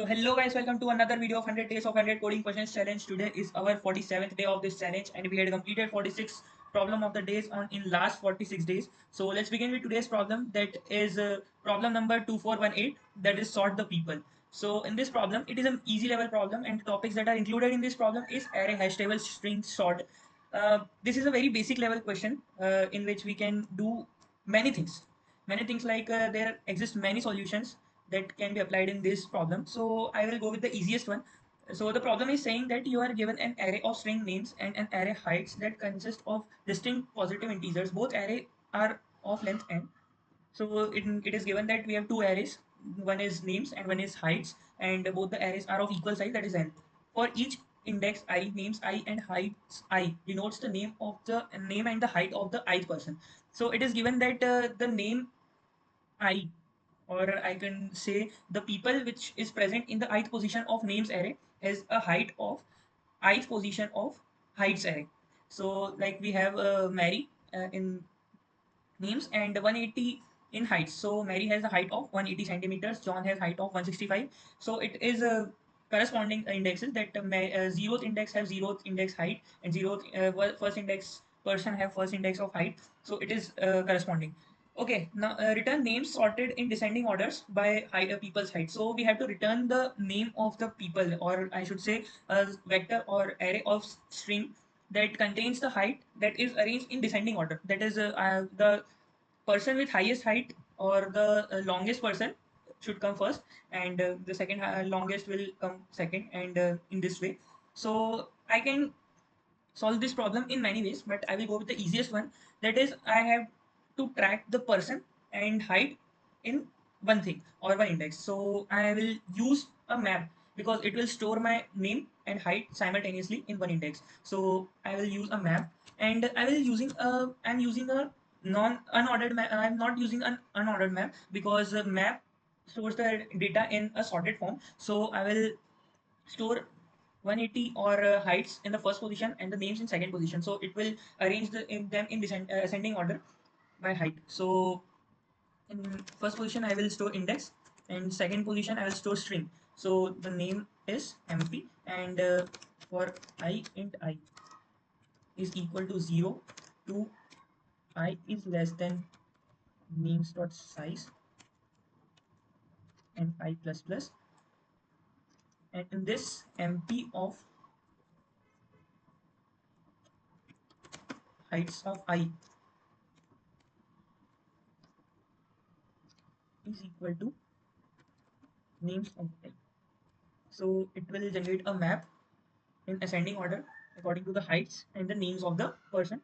Hello guys, welcome to another video of 100 days of 100 coding questions challenge. Today is our 47th day of this challenge and we had completed 46 problem of the days on in last 46 days. So let's begin with today's problem, that is problem number 2418, that is sort the people. So in this problem, it is an easy level problem and the topics that are included in this problem is array, hash table, string, sort. This is a very basic level question in which we can do many things. Many things like there exist many solutions that can be applied in this problem. So I will go with the easiest one. So the problem is saying that you are given an array of string names and an array heights that consist of distinct positive integers. Both array are of length n. So it is given that we have two arrays. One is names and one is heights, and both the arrays are of equal size, that is n. For each index I, names I and heights I denotes the name and the height of the ith person. So it is given that the name I, or I can say the people which is present in the ith position of names array has a height of ith position of heights array. So like we have Mary in names and 180 in heights. So Mary has a height of 180 centimeters, John has height of 165. So it is corresponding indexes that zeroth index have zeroth index height and zeroth first index person have first index of height. So it is corresponding. Okay, now return names sorted in descending orders by people's height. So we have to return the name of the people, or I should say a vector or array of string that contains the height that is arranged in descending order. That is the person with highest height or the longest person should come first, and the second longest will come second, and in this way. So I can solve this problem in many ways, but I will go with the easiest one. That is, I have to track the person and height in one thing or one index. So I will use a map because it will store my name and height simultaneously in one index. So I will use a map, and I'm using a non unordered map. I'm not using an unordered map because a map stores the data in a sorted form. So I will store 180 or heights in the first position and the names in second position. So it will arrange them in ascending order by height. So in first position I will store index, and second position I will store string. So the name is MP, and for I int I is equal to 0 to I is less than names dot size and I plus plus, and in this MP of heights of I is equal to names of I. So it will generate a map in ascending order according to the heights and the names of the person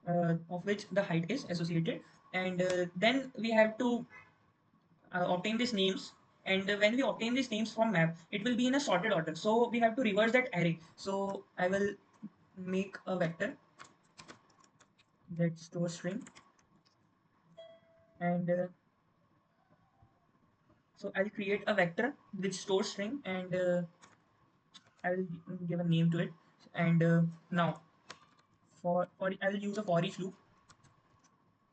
of which the height is associated. And then we have to obtain these names. And when we obtain these names from map, it will be in a sorted order. So we have to reverse that array. So I will make a vector that stores string, and so I'll create a vector which stores string, and I will give a name to it. And now for I will use a for each loop,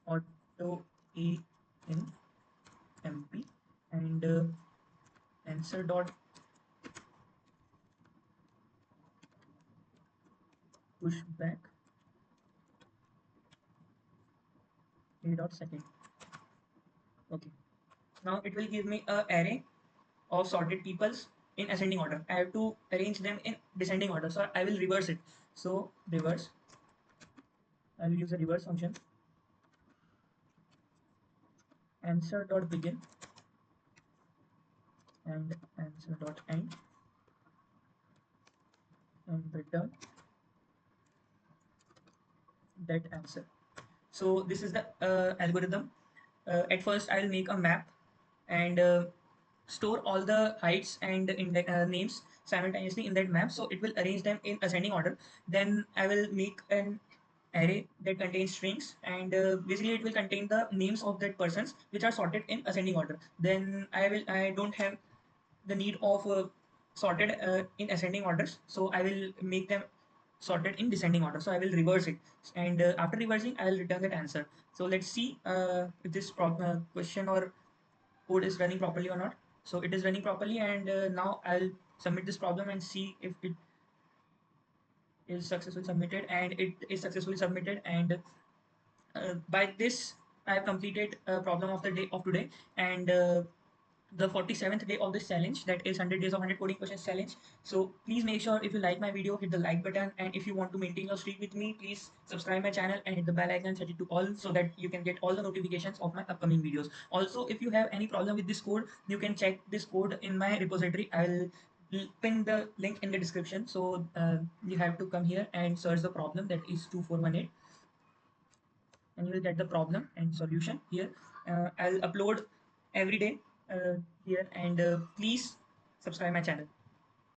auto a in MP, and answer dot push back a dot second. Okay, now it will give me a array of sorted peoples in ascending order. I have to arrange them in descending order, so I will reverse it. So reverse, I will use a reverse function. Answer dot begin and answer dot end, and return that answer. So this is the algorithm. At first I'll make a map and store all the heights and names simultaneously in that map, so it will arrange them in ascending order. Then I will make an array that contains strings, and basically it will contain the names of that persons which are sorted in ascending order. Then I don't have the need of sorted in ascending orders, so I will make them sorted in descending order. So I will reverse it, and after reversing I will return that answer. So let's see if this question or code is running properly or not. So it is running properly, and now I'll submit this problem and see if it is successfully submitted. And it is successfully submitted, and by this I have completed problem of the day of today, and the 47th day of this challenge, that is 100 days of 100 coding questions challenge. So please make sure, if you like my video, hit the like button, and if you want to maintain your streak with me, please subscribe my channel and hit the bell icon, set it to all, so that you can get all the notifications of my upcoming videos. Also, if you have any problem with this code, you can check this code in my repository. I'll pin the link in the description. So you have to come here and search the problem, that is 2418, and you will get the problem and solution here. I'll upload every day here, and please subscribe my channel.